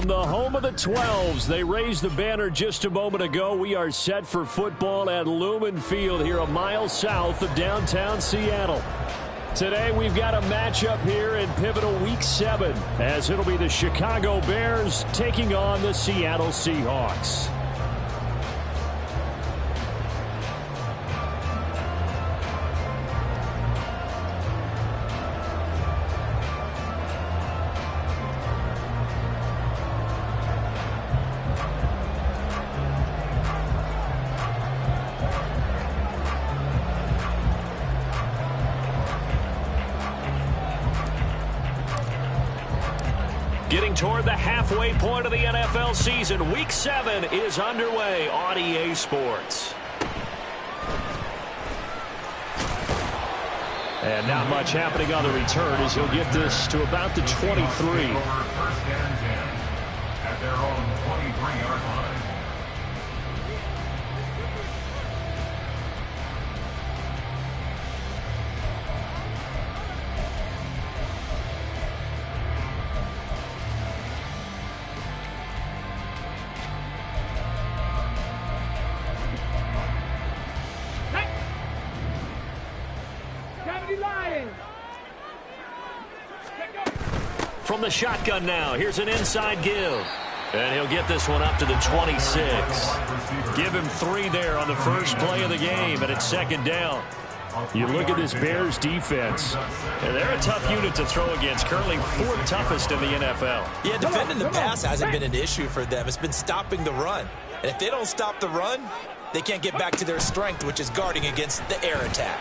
From the home of the 12s, they raised the banner just a moment ago. We are set for football at Lumen Field here a mile south of downtown Seattle. Today we've got a matchup here in pivotal Week 7 as it'll be the Chicago Bears taking on the Seattle Seahawks. Getting toward the halfway point of the NFL season, Week 7 is underway on EA Sports. And not much happening on the return as he'll get this to about the 23. First and 10 at their own 23-yard line. From the shotgun now, here's an inside give. And he'll get this one up to the 26. Give him 3 there on the first play of the game, and it's second down. You look at this Bears defense, and they're a tough unit to throw against, currently 4th toughest in the NFL. Yeah, defending the pass hasn't been an issue for them. It's been stopping the run. And if they don't stop the run, they can't get back to their strength, which is guarding against the air attack.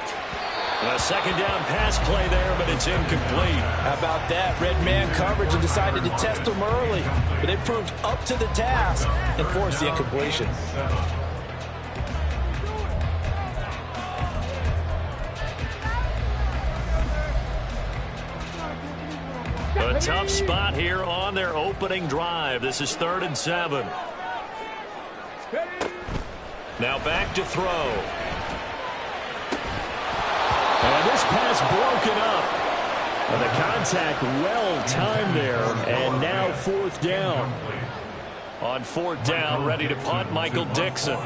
A second down pass play there, but it's incomplete. How about that? Red man coverage and decided to test them early. But they proved up to the task and forced the incompletion. A tough spot here on their opening drive. This is 3rd and 7. Now back to throw. And this pass broken up. And the contact well timed there. And now 4th down. On 4th down, ready to punt, Michael Dixon.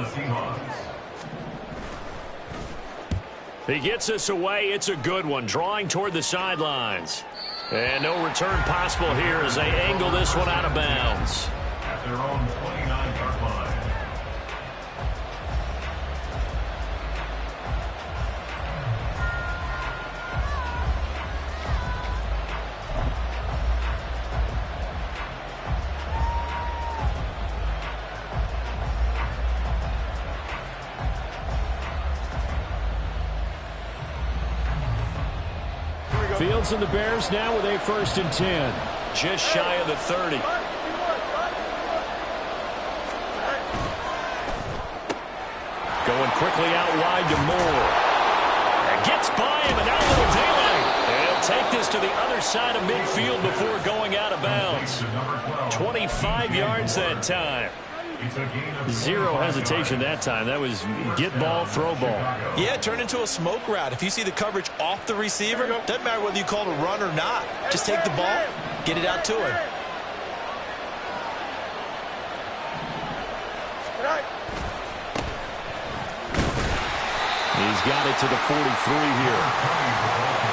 He gets us away. It's a good one. Drawing toward the sidelines. And no return possible here as they angle this one out of bounds. At their own 29-yard line. Fields and the Bears now with a 1st and 10. Just shy of the 30. Going quickly out wide to Moore. And gets by him, and now a little daylight. And he'll take this to the other side of midfield before going out of bounds. 25 yards that time. 0 hesitation that time. That was get ball, throw ball. Yeah, it turned into a smoke route. If you see the coverage off the receiver, doesn't matter whether you call it a run or not. Just take the ball, get it out to him. He's got it to the 43 here.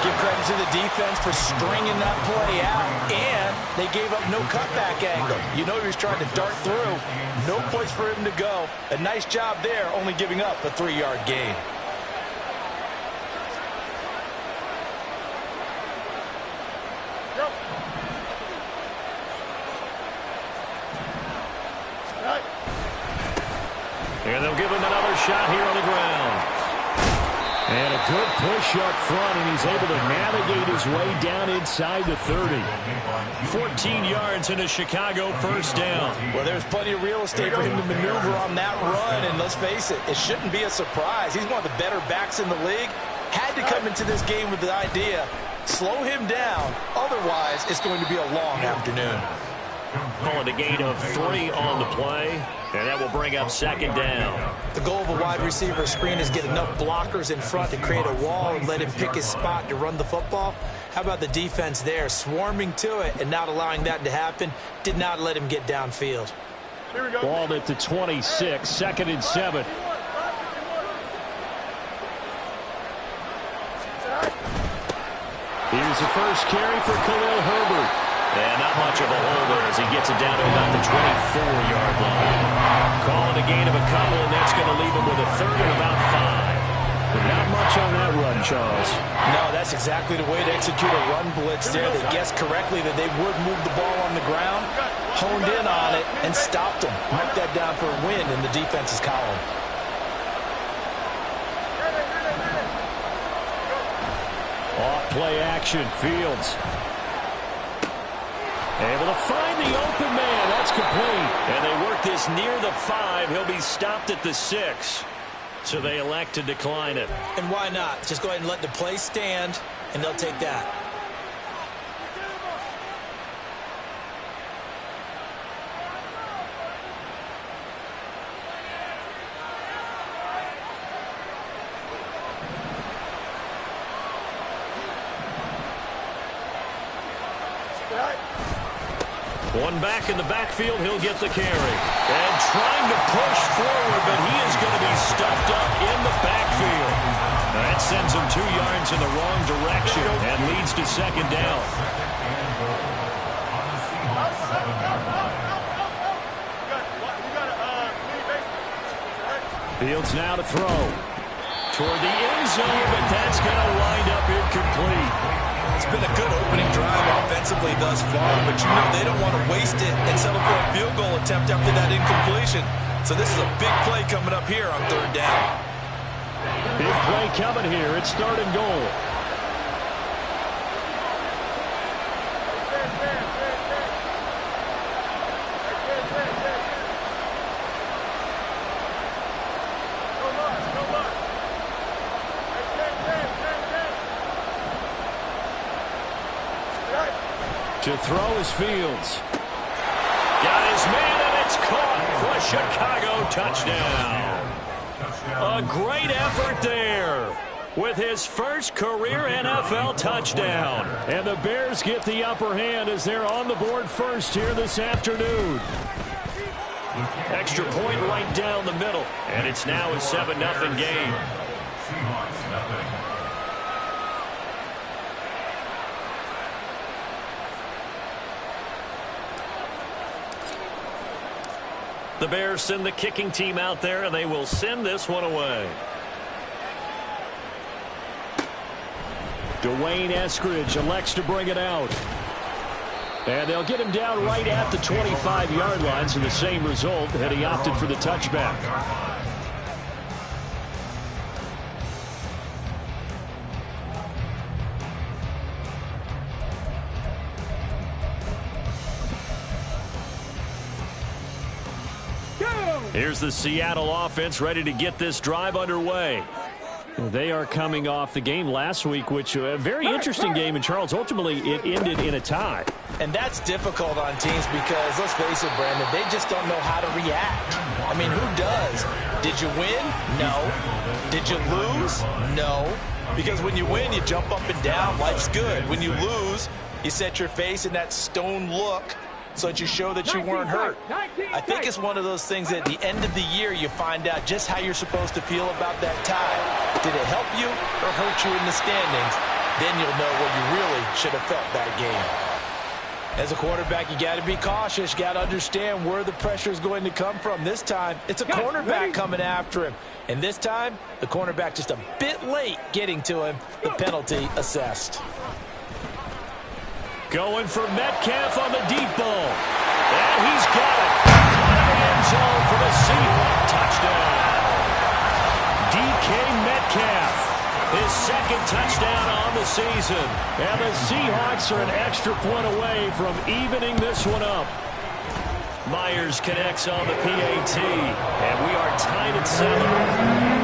Give credit to the defense for stringing that play out, and they gave up no cutback angle. You know he was trying to dart through. No place for him to go. A nice job there, only giving up a 3-yard gain. And they'll give him another shot here on the ground. And a good push up front, and he's able to navigate his way down inside the 30. 14 yards in a Chicago 1st down. Well, there's plenty of real estate for him to maneuver on that run, and let's face it, it shouldn't be a surprise. He's one of the better backs in the league. Had to come into this game with the idea, slow him down, otherwise it's going to be a long afternoon. Calling a gain of 3 on the play, and that will bring up 2nd down. The goal of a wide receiver screen is get enough blockers in front to create a wall and let him pick his spot to run the football. How about the defense there, swarming to it and not allowing that to happen? Did not let him get downfield. Ball at the 26, 2nd and 7. Here's the first carry for Khalil Herbert. And not much of a hole there as he gets it down to about the 24-yard line. Calling a gain of a couple, and that's going to leave him with a 3rd and about 5. But not much on that run, Charles. No, that's exactly the way to execute a run blitz there. They guessed correctly that they would move the ball on the ground, honed in on it, and stopped them. Marked that down for a win in the defense's column. Off play action, Fields. Able to find the open man. That's complete. And they work this near the 5. He'll be stopped at the 6. So they elect to decline it. And why not? Just go ahead and let the play stand, and they'll take that. One back in the backfield, he'll get the carry. And trying to push forward, but he is going to be stuffed up in the backfield. That sends him 2 yards in the wrong direction and leads to 2nd down. Fields now to throw. Toward the end zone, but that's going to wind up incomplete. It's been a good opening drive offensively thus far, but you know they don't want to waste it and settle for a field goal attempt after that incompletion. So this is a big play coming up here on 3rd down. Big play coming here. It's 3rd and goal. To throw is Fields. Got his man, and it's caught for a Chicago touchdown. A great effort there with his first career NFL touchdown. And the Bears get the upper hand as they're on the board first here this afternoon. Extra point right down the middle, and it's now a 7-0 game. Seahawks nothing. The Bears send the kicking team out there, and they will send this one away. Dwayne Eskridge elects to bring it out. And they'll get him down right at the 25-yard line, so the same result had he opted for the touchback. Here's the Seattle offense ready to get this drive underway. They are coming off the game last week, which a very interesting game, and Charles, ultimately it ended in a tie. And that's difficult on teams because, let's face it, Brandon, they just don't know how to react. I mean, who does? Did you win? No. Did you lose? No. Because when you win, you jump up and down. Life's good. When you lose, you set your face in that stone look so that you show that you weren't hurt. I think it's one of those things that at the end of the year you find out just how you're supposed to feel about that tie. Did it help you or hurt you in the standings? Then you'll know what you really should have felt that game. As a quarterback, you got to be cautious. You got to understand where the pressure is going to come from. This time, it's a cornerback coming after him. And this time, the cornerback just a bit late getting to him. The penalty assessed. Going for Metcalf on the deep ball. And he's got it. Caught in the end zone for the Seahawks touchdown. DK Metcalf, his 2nd touchdown on the season. And the Seahawks are an extra point away from evening this one up. Myers connects on the PAT. And we are tied at 7.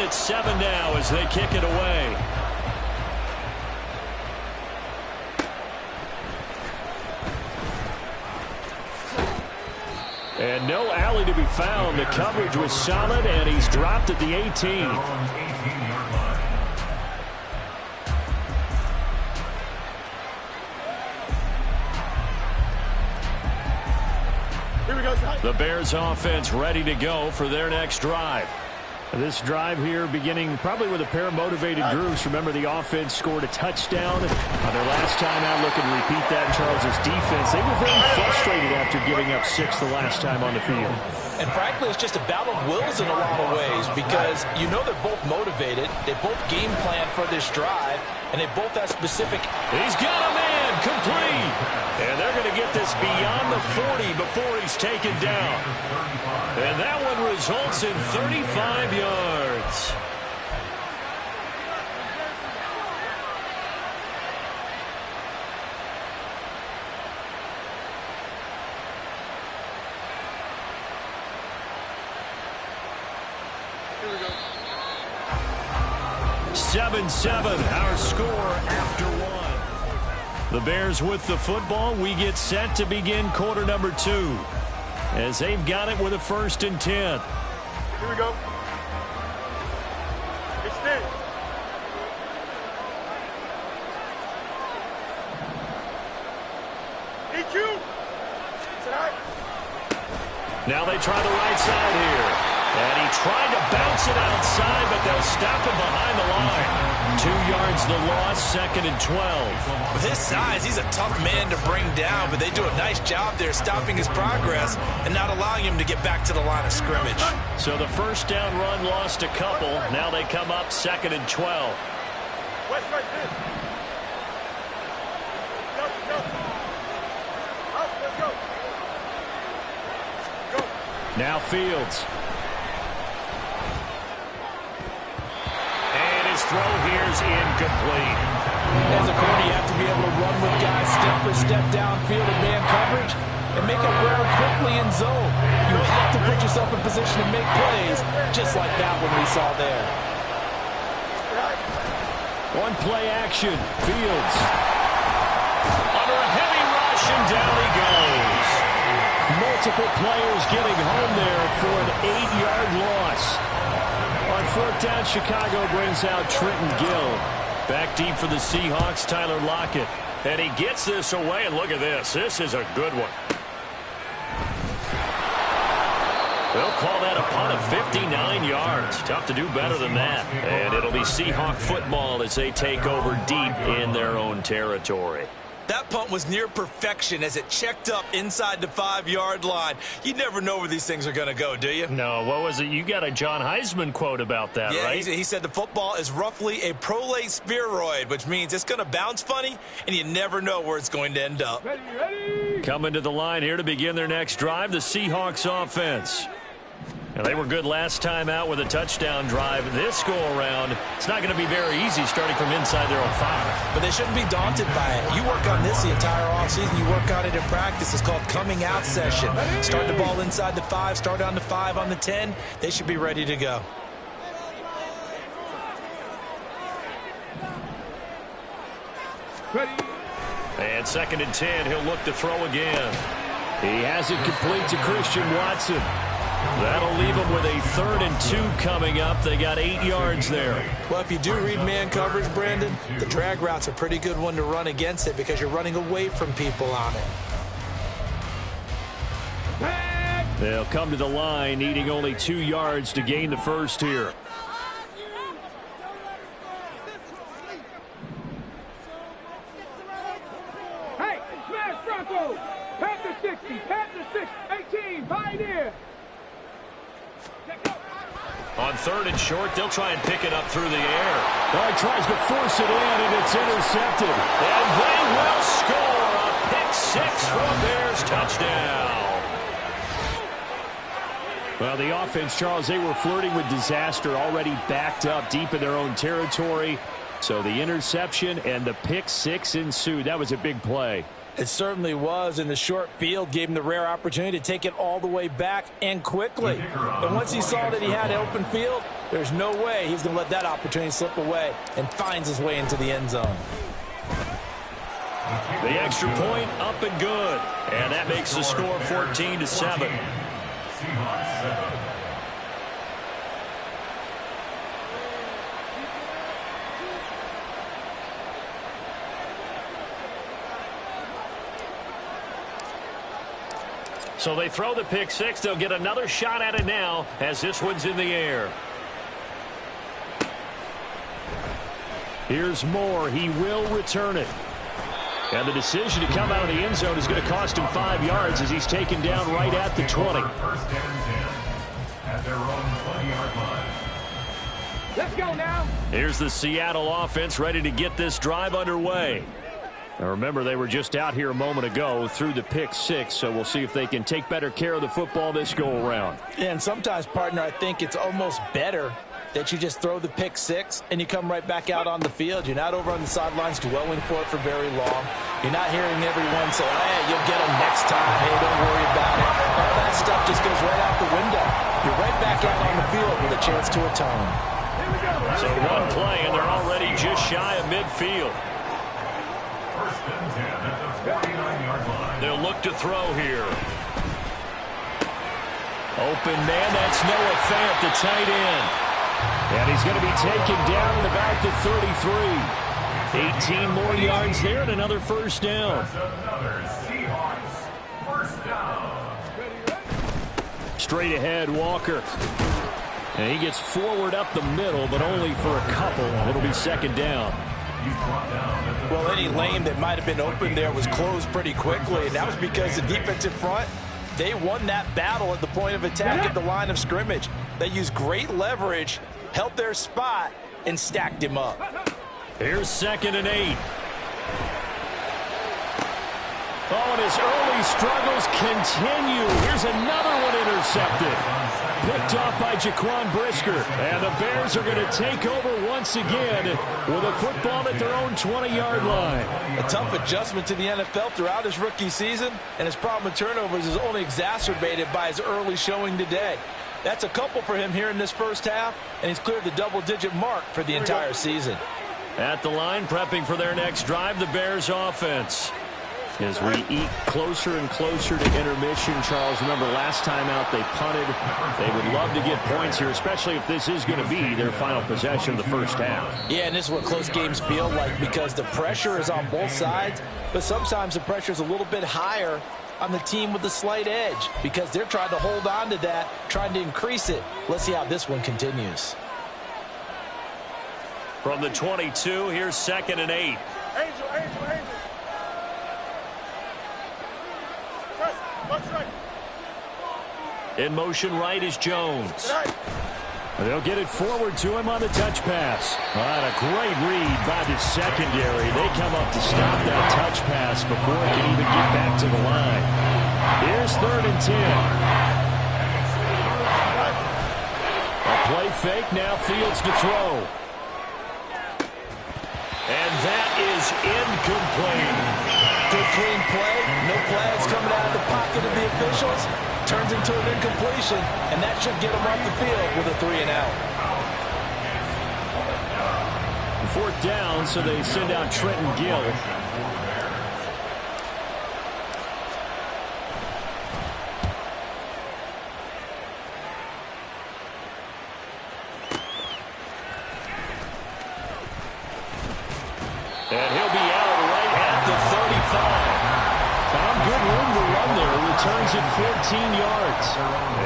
at 7 now as they kick it away. And no alley to be found. The coverage was solid, and he's dropped at the 18. The Bears offense ready to go for their next drive. This drive here beginning probably with a pair of motivated groups. Remember, the offense scored a touchdown on their last time out. Looking to repeat that in Charles' defense. They were very frustrated after giving up 6 the last time on the field. And frankly, it's just a battle of wills in a lot of ways because you know they're both motivated. They both game plan for this drive, and they both have specific. He's got a man complete. And they're going to get this beyond the 40 before he's taken down. And that one results in 35 yards. Here we go. 7-7, our score after 1. The Bears with the football. We get set to begin quarter number 2 as they've got it with a 1st and 10. Here we go. Extend. EQ. Now they try the right side here. And he tried to bounce it outside, but they'll stop him behind the line. 2 yards the loss, 2nd and 12. With his size, he's a tough man to bring down, but they do a nice job there stopping his progress and not allowing him to get back to the line of scrimmage. So the first down run lost a couple. Now they come up 2nd and 12. West right there. Go. Out, let's go. Go. Now Fields. Throw here's incomplete. As a corner, you have to be able to run with guys step for step downfield in man coverage and make up ground quickly in zone. You have to put yourself in position to make plays, just like that one we saw there. One play action. Fields. Under a heavy rush, and down he goes. Multiple players getting home there for an 8-yard loss. On 4th down, Chicago brings out Trenton Gill. Back deep for the Seahawks, Tyler Lockett. And he gets this away, and look at this. This is a good one. They'll call that a punt of 59 yards. Tough to do better than that. And it'll be Seahawk football as they take over deep in their own territory. That punt was near perfection as it checked up inside the 5-yard line. You never know where these things are going to go, do you? No, what was it? You got a John Heisman quote about that, right? Yeah, he said the football is roughly a prolate spheroid, which means it's going to bounce funny, and you never know where it's going to end up. Ready. Coming to the line here to begin their next drive, the Seahawks offense. And they were good last time out with a touchdown drive. This go-around, it's not going to be very easy starting from inside their own 5. But they shouldn't be daunted by it. You work on this the entire offseason. You work on it in practice. It's called coming out session. Start the ball inside the 5, start on the 5, on the 10. They should be ready to go. Ready. And 2nd and 10, he'll look to throw again. He has it complete to Christian Watson. That'll leave them with a 3rd and 2 coming up. They got 8 yards there. Well, if you do read man coverage, Brandon, the drag route's a pretty good one to run against it because you're running away from people on it. They'll come to the line, needing only 2 yards to gain the first here. Hey, smash Bronco. Panther 60, Panther 6, 18, Pioneer. On 3rd and short, they'll try and pick it up through the air. Well, he tries to force it in, and it's intercepted. And they will score a pick 6 for a Bears touchdown. Well, the offense, Charles, they were flirting with disaster, already backed up deep in their own territory. So the interception and the pick 6 ensued. That was a big play. It certainly was, and the short field gave him the rare opportunity to take it all the way back and quickly. And once he saw that he had an open field, there's no way he's going to let that opportunity slip away, and finds his way into the end zone. The extra point up and good. And that makes the score 14-7. Seahawks 7. So they throw the pick six. They'll get another shot at it now as this one's in the air. Here's Moore. He will return it. And the decision to come out of the end zone is going to cost him 5 yards as he's taken down right at the 20. First and 10 at their own 20-yard line. Let's go now. Here's the Seattle offense ready to get this drive underway. Now remember, they were just out here a moment ago through the pick six, so we'll see if they can take better care of the football this go-around. Yeah, and sometimes, partner, I think it's almost better that you just throw the pick six and you come right back out on the field. You're not over on the sidelines dwelling for it for very long. You're not hearing everyone say, hey, you'll get them next time. Hey, don't worry about it. All that stuff just goes right out the window. You're right back out on the field with a chance to atone. So one play, and they're already just shy of midfield. First and 10 at the 49-yard line. They'll look to throw here. Open man, that's Noah Fant, the tight end. And he's going to be taken down at about the 33. 18 more yards there and another first down. That's another Seahawks first down. Straight ahead, Walker. And he gets forward up the middle, but only for a couple. It'll be second down. He's brought down at the Well, any lane that might have been open there was closed pretty quickly, and that was because the defensive front, they won that battle at the point of attack at the line of scrimmage. They used great leverage, held their spot, and stacked him up. Here's 2nd and 8. Oh, and his early struggles continue. Here's another one intercepted. Picked off by Jaquan Brisker. And the Bears are going to take over once again with a football at their own 20-yard line. A tough adjustment to the NFL throughout his rookie season, and his problem with turnovers is only exacerbated by his early showing today. That's a couple for him here in this first half, and he's cleared the double-digit mark for the entire season. At the line, prepping for their next drive, the Bears offense. As we eat closer and closer to intermission, Charles, remember last time out they punted. They would love to get points here, especially if this is going to be their final possession of the first half. Yeah, and this is what close games feel like because the pressure is on both sides, but sometimes the pressure is a little bit higher on the team with the slight edge because they're trying to hold on to that, trying to increase it. Let's see how this one continues. From the 22, here's 2nd and 8. Angel. In motion right is Jones. They'll get it forward to him on the touch pass. A great read by the secondary. They come up to stop that touch pass before it can even get back to the line. Here's 3rd and 10. A play fake, now Fields to throw. And that is incomplete. Good clean play, no flags coming out of the pocket of the officials. Turns into an incompletion, and that should get him off the field with a 3-and-out. 4th down, so they send out Trenton Gill. And he'll be out right at the 35. Found good room to run there. Returns it 14 yards.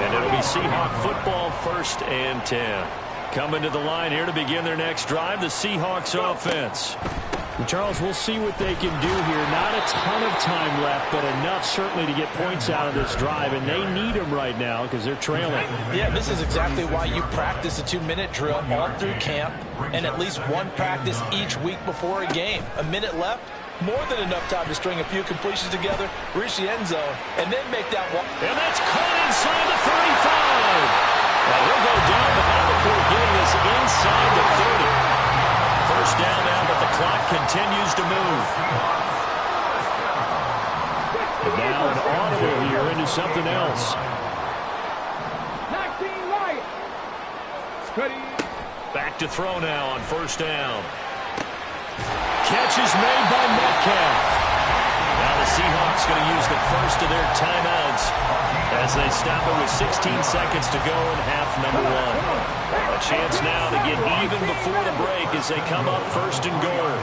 And it'll be Seahawk football 1st and 10. Coming to the line here to begin their next drive, the Seahawks offense. And Charles, we'll see what they can do here. Not a ton of time left, but enough certainly to get points out of this drive. And they need them right now because they're trailing. Yeah, this is exactly why you practice a 2-minute drill all through camp and at least one practice each week before a game. A minute left. More than enough time to string a few completions together, reach the end zone, and then make that one. And that's caught inside the 35. Well, he'll go down, but not before getting this inside the 30. First down now, but the clock continues to move. Now an audible here into something else. 19 Lions. Cuddy. Back to throw now on first down. Catch is made by Metcalf. Now the Seahawks going to use the first of their timeouts as they stop it with 16 seconds to go in half number one. A chance now to get even before the break as they come up first and goal.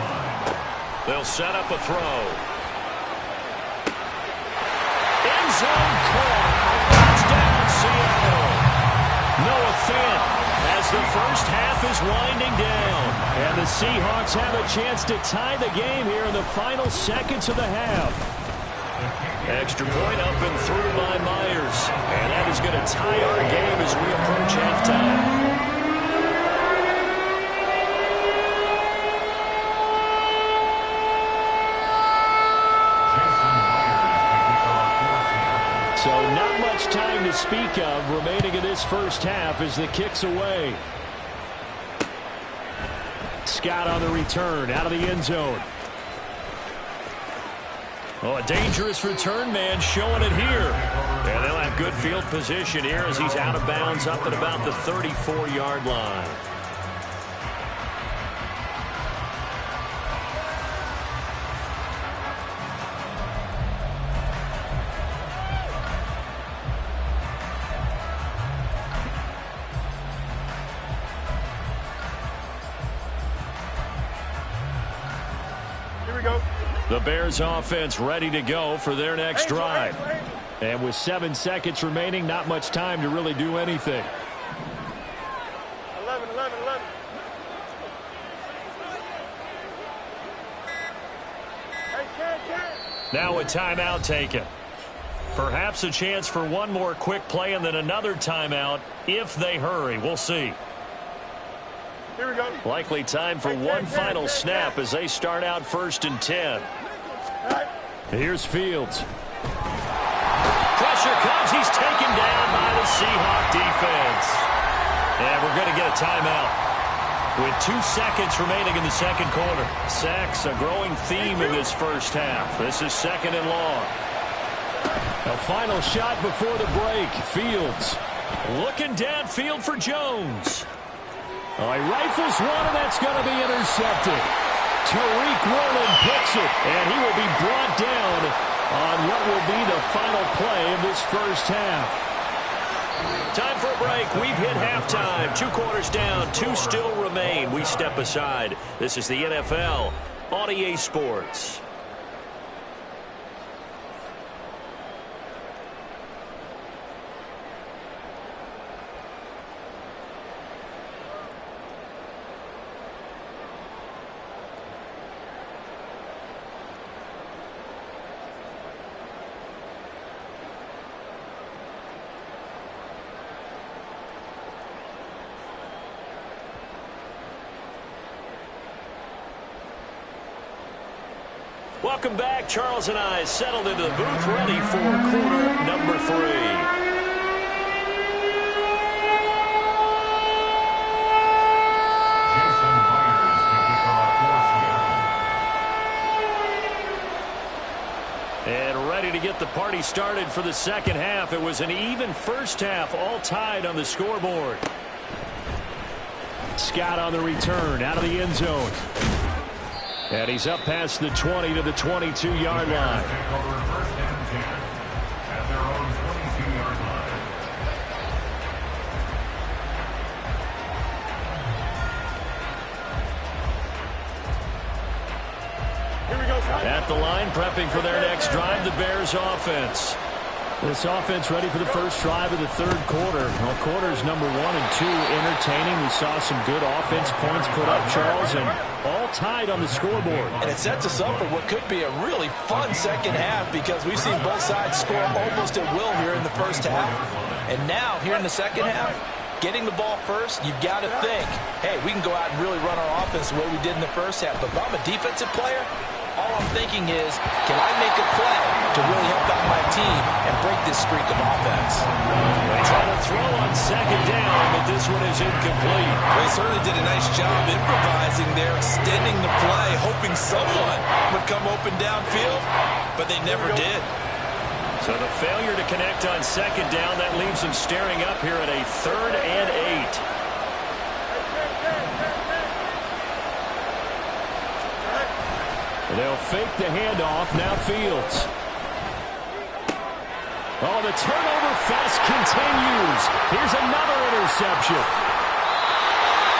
They'll set up a throw. End zone caught. Touchdown Seattle. Noah Fant as the first half is winding down. And the Seahawks have a chance to tie the game here in the final seconds of the half. Extra point up and through by Myers. And that is going to tie our game as we approach halftime. So not much time to speak of remaining in this first half as the kick's away. Scott on the return out of the end zone. Oh, a dangerous return man showing it here. And they'll have good field position here as he's out of bounds up at about the 34-yard line. The Bears offense ready to go for their next drive. And with 7 seconds remaining, not much time to really do anything. 11. Now a timeout taken. Perhaps a chance for one more quick play and then another timeout if they hurry. We'll see. Here we go. Likely time for one final snap as they start out first and 10. Here's Fields. Pressure comes. He's taken down by the Seahawk defense. And we're going to get a timeout with 2 seconds remaining in the second quarter. Sacks, a growing theme in this first half. This is second and long. A final shot before the break. Fields looking downfield for Jones. Oh, he rifles one, and that's going to be intercepted. Tariq Woolen picks it, and he will be brought down on what will be the final play of this first half. Time for a break. We've hit halftime. 2 quarters down, 2 still remain. We step aside. This is the NFL on EA Sports. Welcome back. Charles and I settled into the booth, ready for quarter number 3. Jason Myers to kick off for Seattle. And ready to get the party started for the second half. It was an even first half, all tied on the scoreboard. Scott on the return, out of the end zone. And he's up past the 20 to the 22-yard line. Take over first and 10 at their own 22-yard line. Here we go. At the line, prepping for their next drive, the Bears offense. This offense ready for the first drive of the third quarter. Well, quarters number 1 and 2 entertaining. We saw some good offense points put up, Charles, and all tied on the scoreboard. And it sets us up for what could be a really fun second half because we've seen both sides score almost at will here in the first half. And now, here in the second half, getting the ball first, you've got to think, hey, we can go out and really run our offense the way we did in the first half. But if I'm a defensive player, all I'm thinking is, can I make a play to really help out my team and break this streak of offense? They try to throw on second down, but this one is incomplete. They certainly did a nice job improvising there, extending the play, hoping someone would come open downfield, but they never did. So the failure to connect on second down, that leaves them staring up here at a 3rd and 8. They'll fake the handoff. Now Fields. Oh, the turnover fest continues. Here's another interception.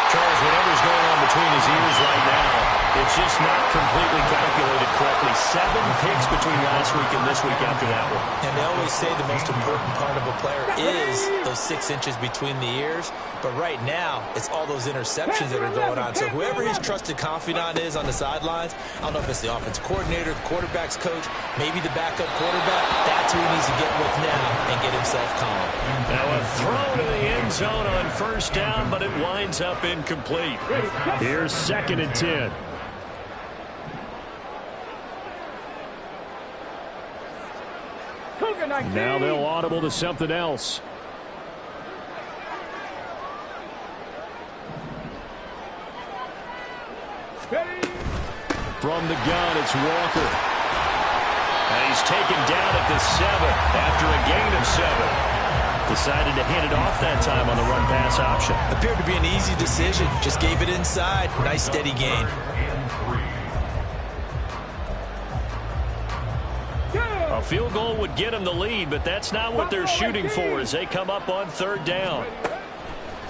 Charles, whatever's going on between his ears right now, it's just not completely calculated correctly. 7 picks between last week and this week after that one. And they always say the most important part of a player is those 6 inches between the ears. But right now, it's all those interceptions that are going on. So whoever his trusted confidant is on the sidelines, I don't know if it's the offensive coordinator, the quarterback's coach, maybe the backup quarterback, that's who he needs to get with now and get himself calm. Now a throw to the end zone on first down, but it winds up incomplete. Here's 2nd and 10. Now they'll audible to something else. From the gun, it's Walker. And he's taken down at the 7 after a gain of 7. Decided to hand it off that time on the run-pass option. Appeared to be an easy decision. Just gave it inside. Nice, steady gain. A field goal would get him the lead, but that's not what they're shooting for as they come up on 3rd down.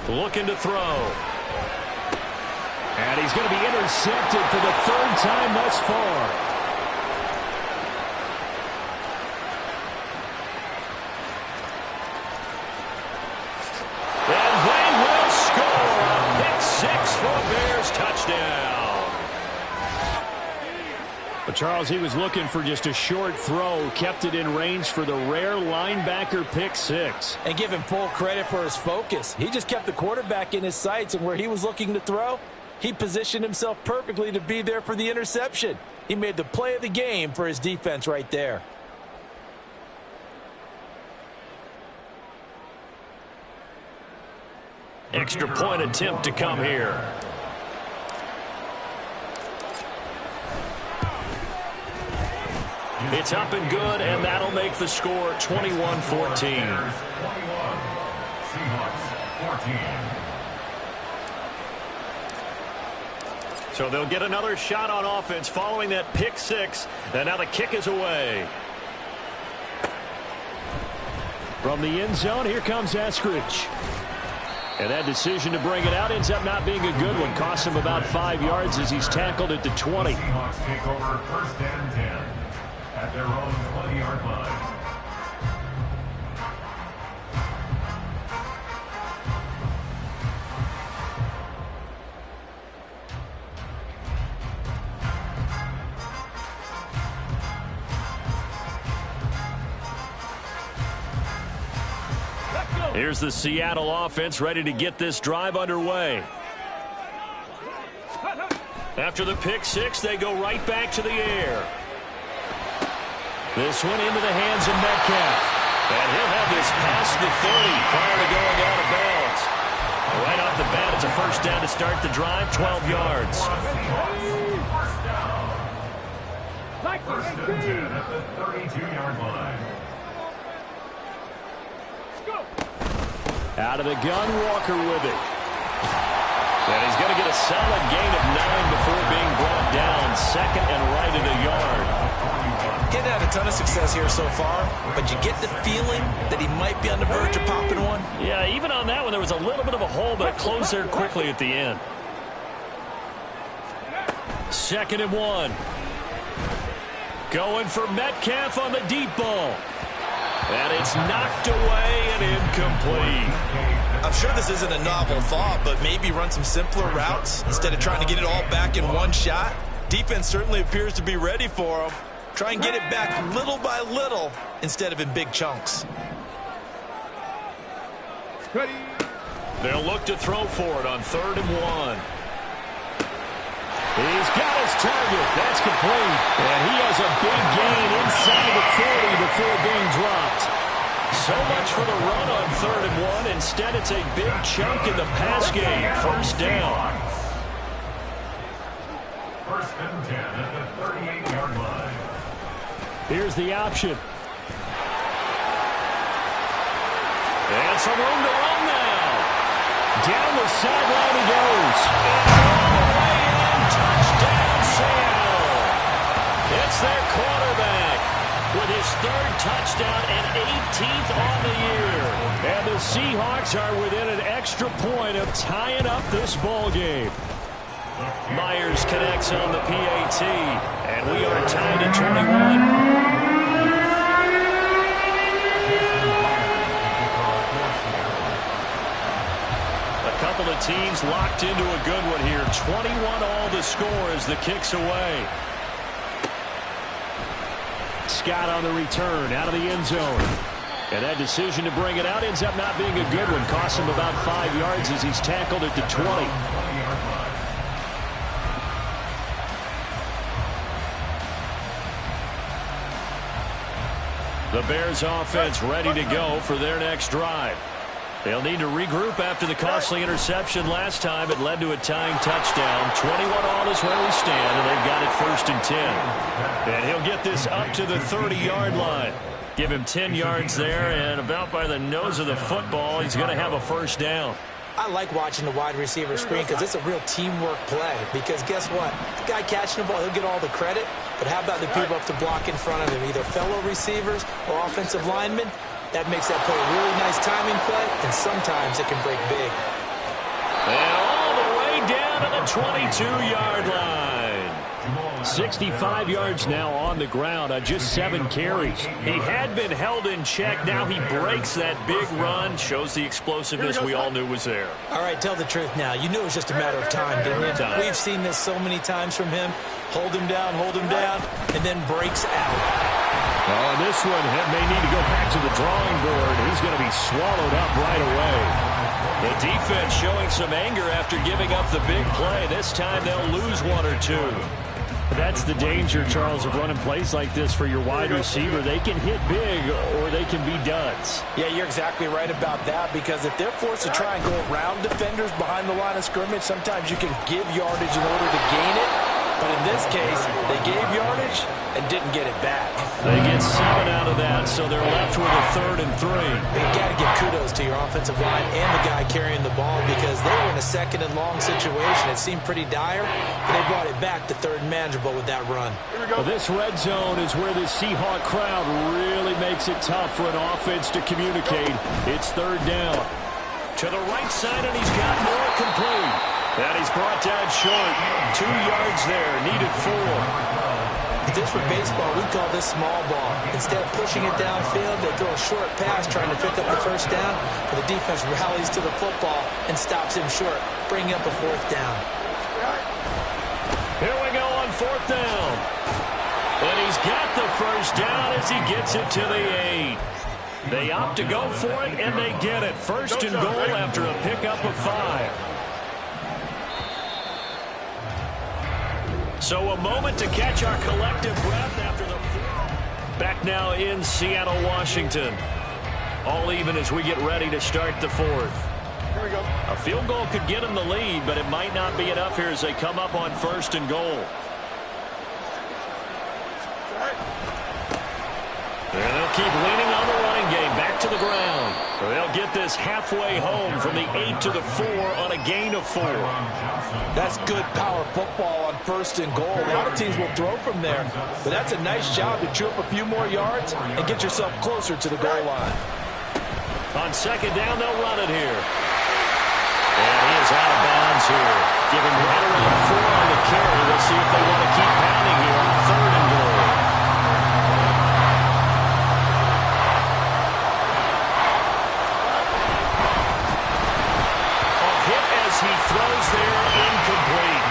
Looking to throw. And he's going to be intercepted for the 3rd time thus far. And they will score a pick 6 for a Bears touchdown. But Charles, he was looking for just a short throw, kept it in range for the rare linebacker pick 6. And give him full credit for his focus. He just kept the quarterback in his sights, and where he was looking to throw, he positioned himself perfectly to be there for the interception. He made the play of the game for his defense right there. Extra point attempt to come here. It's up and good, and that'll make the score 21-14. Seahawks 14. So they'll get another shot on offense following that pick 6, and now the kick is away. From the end zone, here comes Eskridge. And that decision to bring it out ends up not being a good one. Costs him about 5 yards as he's tackled at the 20. Seahawks take over 1st and 10 at their own 20-yard line. Here's the Seattle offense ready to get this drive underway. After the pick 6, they go right back to the air. This one into the hands of Metcalf. And he'll have this past the 30 prior to going out of bounds. Right off the bat, it's a first down to start the drive, 12 yards. First and 10 at the 32-yard line. Out of the gun, Walker with it. And he's going to get a solid gain of 9 before being brought down. 2nd and right of the yard. Getting had a ton of success here so far, but you get the feeling that he might be on the verge of popping one. Yeah, even on that one, there was a little bit of a hole, but it closed there quickly at the end. 2nd and 1. Going for Metcalf on the deep ball. And it's knocked away and incomplete. I'm sure this isn't a novel thought, but maybe run some simpler routes instead of trying to get it all back in one shot. Defense certainly appears to be ready for him. Try and get it back little by little instead of in big chunks. They'll look to throw for it on 3rd and 1. He's got his target. That's complete. And he has a big gain inside the 40 before being dropped. So much for the run on 3rd and 1. Instead, it's a big chunk in the pass game. First down. 1st and 10 at the 38-yard line. Here's the option. got some room to run now. Down the sideline he goes. And all the way in. Touchdown, Seattle. It's their quarterback with his 3rd touchdown and 18th on the year. And the Seahawks are within an extra point of tying up this ball game. Myers connects on the PAT, and we are tied at 21. A couple of teams locked into a good one here. 21 all the score as the kick's away. Scott on the return out of the end zone. And that decision to bring it out ends up not being a good one. Costs him about 5 yards as he's tackled at the 20. The Bears offense ready to go for their next drive. They'll need to regroup after the costly interception last time. It led to a tying touchdown. 21 all is where we stand, and they've got it 1st and 10. And he'll get this up to the 30-yard line. Give him 10 yards there, and about by the nose of the football, he's going to have a 1st down. I like watching the wide receiver screen because it's a real teamwork play. Because guess what? The guy catching the ball, he'll get all the credit. But how about the people up to block in front of him, either fellow receivers or offensive linemen? That makes that play a really nice timing play, and sometimes it can break big. And all the way down to the 22-yard line. 65 yards now on the ground on just 7 carries. He had been held in check. Now he breaks that big run. Shows the explosiveness we all knew was there. All right, tell the truth now. You knew it was just a matter of time, didn't you? We've seen this so many times from him. Hold him down, and then breaks out. Oh, this one may need to go back to the drawing board. He's going to be swallowed up right away. The defense showing some anger after giving up the big play. This time they'll lose 1 or 2. That's the danger, Charles, of running plays like this for your wide receiver. They can hit big or they can be duds. Yeah, you're exactly right about that, because if they're forced to try and go around defenders behind the line of scrimmage, sometimes you can give yardage in order to gain it. But in this case, they gave yardage and didn't get it back. They get 7 out of that, so they're left with a 3rd and 3. You got to give kudos to your offensive line and the guy carrying the ball, because they were in a 2nd and long situation. It seemed pretty dire, but they brought it back to 3rd and manageable with that run. Well, this red zone is where the Seahawk crowd really makes it tough for an offense to communicate. It's 3rd down. To the right side, and he's got more complete. And he's brought down short. 2 yards there, needed 4. If this were baseball, we'd call this small ball. Instead of pushing it downfield, they throw a short pass trying to pick up the 1st down, but the defense rallies to the football and stops him short, bringing up a 4th down. Here we go on 4th down. And he's got the 1st down as he gets it to the 8. They opt to go for it, and they get it. 1st and goal after a pickup of 5. So a moment to catch our collective breath after the 4th. Back now in Seattle, Washington. All even as we get ready to start the 4th. Here we go. A field goal could get them the lead, but it might not be enough here as they come up on 1st and goal. And they'll keep leaning on the running game. Back to the ground. They'll get this halfway home from the 8 to the 4 on a gain of 4. That's good power football on 1st and goal. A lot of teams will throw from there, but that's a nice job to chew up a few more yards and get yourself closer to the goal line. On 2nd down, they'll run it here. And he is out of bounds here. Giving right around 4 on the carry. We'll see if they want to keep pounding here on 3rd and goal. He throws there, incomplete.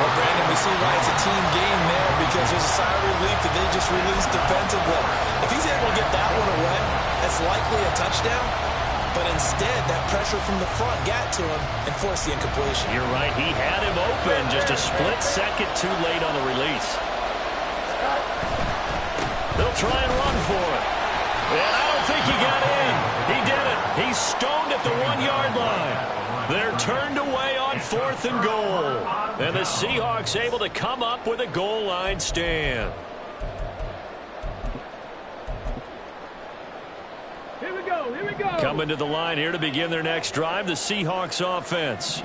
Well, Brandon, we see why it's a team game there, because there's a sigh of relief that they just released defensively. If he's able to get that one away, that's likely a touchdown. But instead, that pressure from the front got to him and forced the incompletion. You're right. He had him open, just a split second too late on the release. They'll try and run for it. And I don't think he got in. He did it. He's stoned at the 1-yard line. They're turned away on 4th and goal. And the Seahawks able to come up with a goal line stand. Here we go. Coming to the line here to begin their next drive, the Seahawks offense.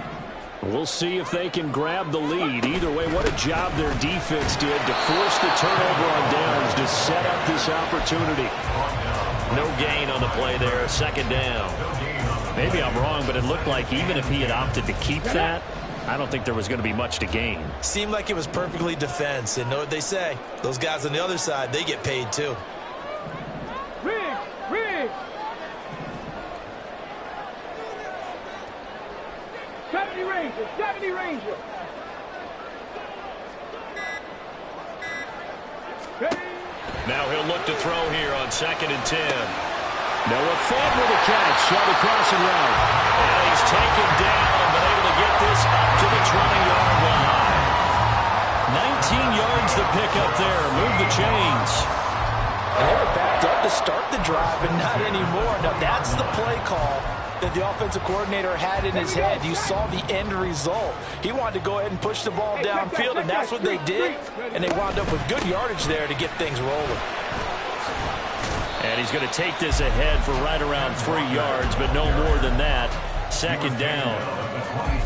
We'll see if they can grab the lead. Either way, what a job their defense did to force the turnover on downs to set up this opportunity. No gain on the play there, second down. Maybe I'm wrong, but it looked like even if he had opted to keep that, I don't think there was going to be much to gain. Seemed like it was perfectly defense, and know what they say. Those guys on the other side, they get paid too. Riggs! 70 Ranger! Now he'll look to throw here on 2nd and 10. Noah Fant with a catch on the crossing route. And he's taken down and been able to get this up to the 20-yard line. 19 yards the pickup there. Move the chains. And they were backed up to start the drive, but not anymore. Now that's the play call that the offensive coordinator had in his head. You saw the end result. He wanted to go ahead and push the ball downfield, and that's what they did. And they wound up with good yardage there to get things rolling. And he's going to take this ahead for right around 3 yards, but no more than that. Second down.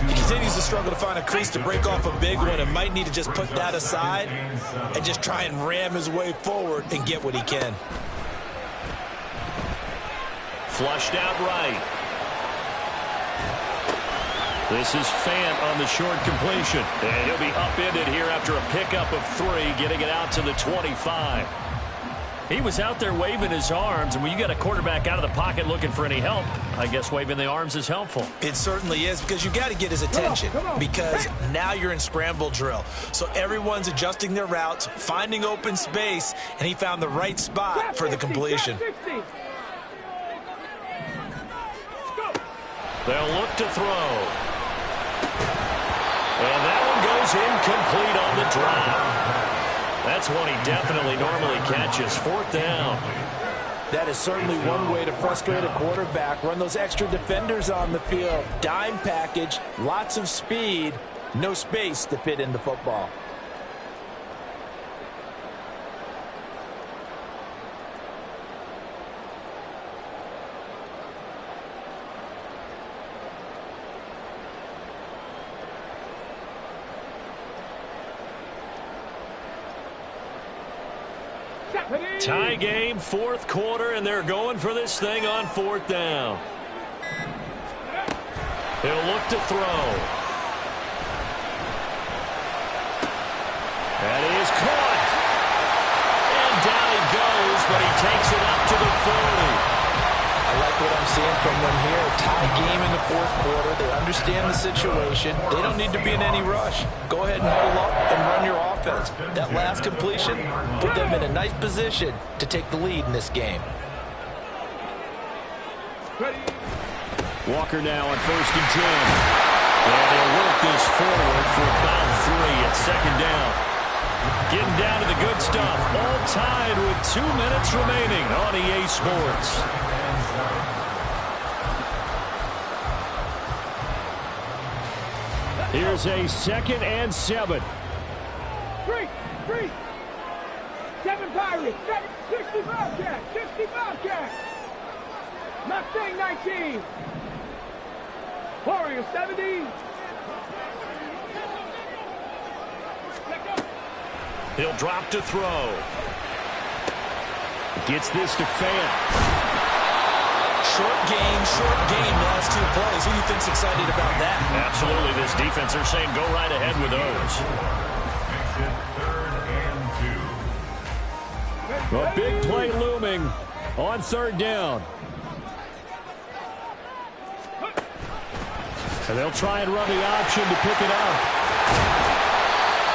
He continues to struggle to find a crease to break off a big one and might need to just put that aside and just try and ram his way forward and get what he can. Flushed out right. This is Fant on the short completion. And he'll be upended here after a pickup of 3, getting it out to the 25. He was out there waving his arms, and when you got a quarterback out of the pocket looking for any help, I guess waving the arms is helpful. It certainly is, because you got to get his attention, because now you're in scramble drill. So everyone's adjusting their routes, finding open space, and he found the right spot for the completion. They'll look to throw. And that one goes incomplete on the drop. That's one he definitely normally catches. 4th down. That is certainly one way to frustrate a quarterback. Run those extra defenders on the field. Dime package, lots of speed, no space to fit in the football. Tie game, 4th quarter, and they're going for this thing on 4th down. He'll look to throw. That is caught. And down he goes, but he takes it up to the 40. I like what I'm seeing from them here. Tie game in the 4th quarter. They understand the situation. They don't need to be in any rush. Go ahead and huddle up and run your offense. That last completion put them in a nice position to take the lead in this game. Walker now on 1st and 10. And they'll work this forward for about 3 at 2nd down. Getting down to the good stuff. All tied with 2 minutes remaining on EA Sports. Here's a 2nd and 7. 3. 7 Pirates. 60 Bobcats. 60 Bobcats. Mustang 19. Warrior 70. He'll drop to throw. Gets this to Fant. Short game, last 2 plays. Who do you think's excited about that? Absolutely. This defense, they're saying go right ahead with those. A big play looming on 3rd down. And they'll try and run the option to pick it up.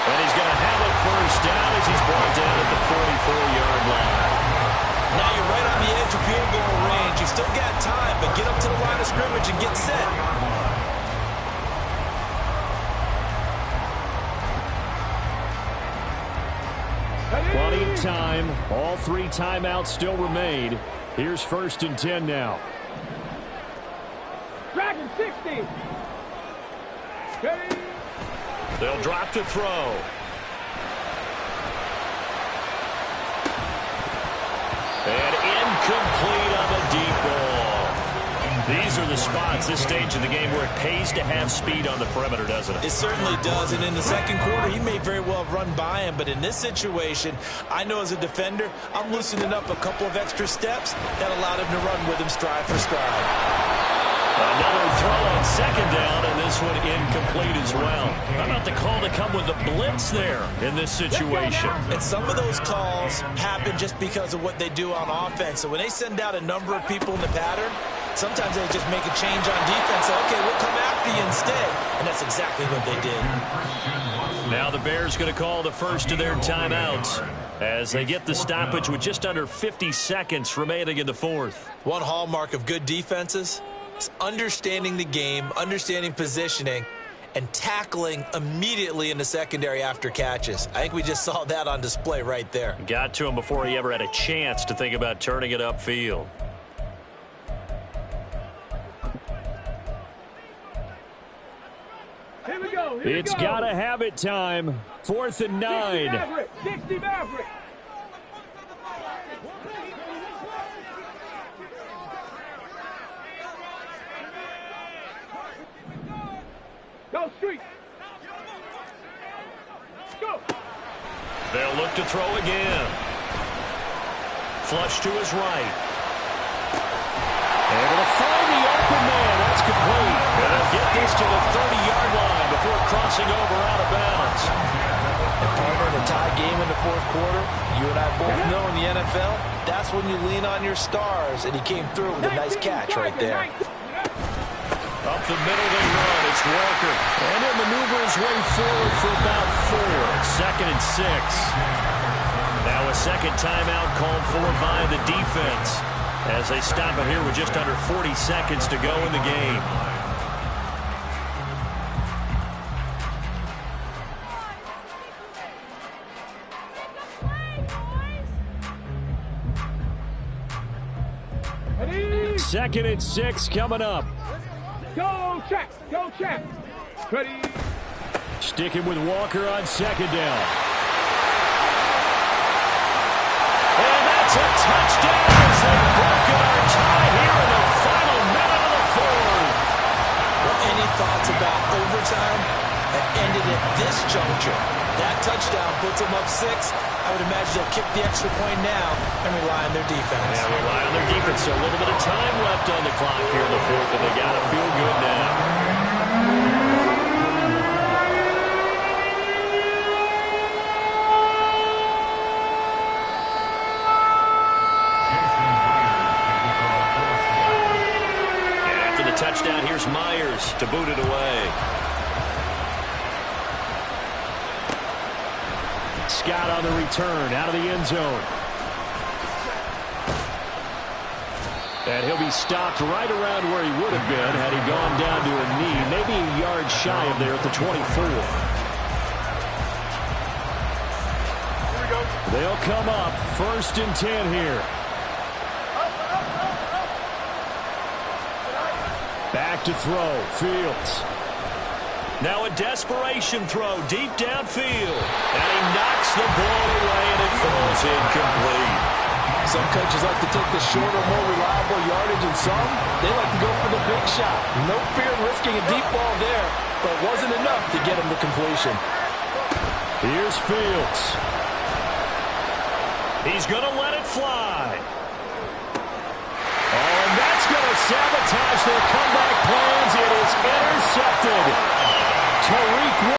And he's going to have it 1st down as he's brought down at the 44-yard line. Now you're right on the edge of field goal range. You've still got time, but get up to the line of scrimmage and get set. Plenty of time. All 3 timeouts still remain. Here's 1st and 10 now. Dragon 60. They'll drop to throw. And incomplete on the deep ball. These are the spots, this stage of the game, where it pays to have speed on the perimeter, doesn't it? It certainly does, and in the second quarter, he may very well have run by him, but in this situation, I know as a defender, I'm loosening up a couple of extra steps that allowed him to run with him stride for stride. Another throw on second down, and this one incomplete as well. How about the call to come with the blitz there in this situation? And some of those calls happen just because of what they do on offense. So when they send out a number of people in the pattern, sometimes they just make a change on defense. Say, okay, we'll come after you instead. And that's exactly what they did. Now the Bears going to call the first of their timeouts as they get the stoppage with just under 50 seconds remaining in the fourth. One hallmark of good defenses is understanding the game, understanding positioning, and tackling immediately in the secondary after catches. I think we just saw that on display right there. Got to him before he ever had a chance to think about turning it upfield. Here we go. It's got to have it time. 4th and 9. 60 Maverick. Go street. Go. They'll look to throw again. Flush to his right. Able to find the open man. That's complete. And they'll get this to the 30-yard line before crossing over out of bounds. And partner, in a tie game in the fourth quarter, you and I both know in the NFL, that's when you lean on your stars, and he came through with a nice catch right there. Up the middle they run. It's Walker. And he'll maneuver his way forward for about 4. 2nd and 6. Now a second timeout called for by the defense as they stop it here with just under 40 seconds to go in the game. Ready? 2nd and 6 coming up. Go check. Go check. Ready? Sticking with Walker on second down. And that's a touchdown as they've broken our tie here in the final minute of the fourth. Well, any thoughts about overtime that ended at this juncture? That touchdown puts them up 6. I would imagine they'll kick the extra point now and rely on their defense. Yeah, rely on their defense. So a little bit of time left on the clock here in the fourth, and they got to feel good now. And after the touchdown, here's Myers to boot it away. Scott on the return, out of the end zone. And he'll be stopped right around where he would have been had he gone down to a knee, maybe a yard shy of there at the 24. Here we go. They'll come up 1st and 10 here. Back to throw, Fields. Now a desperation throw deep downfield. And he knocks the ball away, and it falls incomplete. Some coaches like to take the shorter, more reliable yardage, and some, they like to go for the big shot. No fear in risking a deep ball there, but it wasn't enough to get him to completion. Here's Fields. He's going to let it fly. Oh, and that's going to sabotage their comeback plans. It is intercepted. Tariq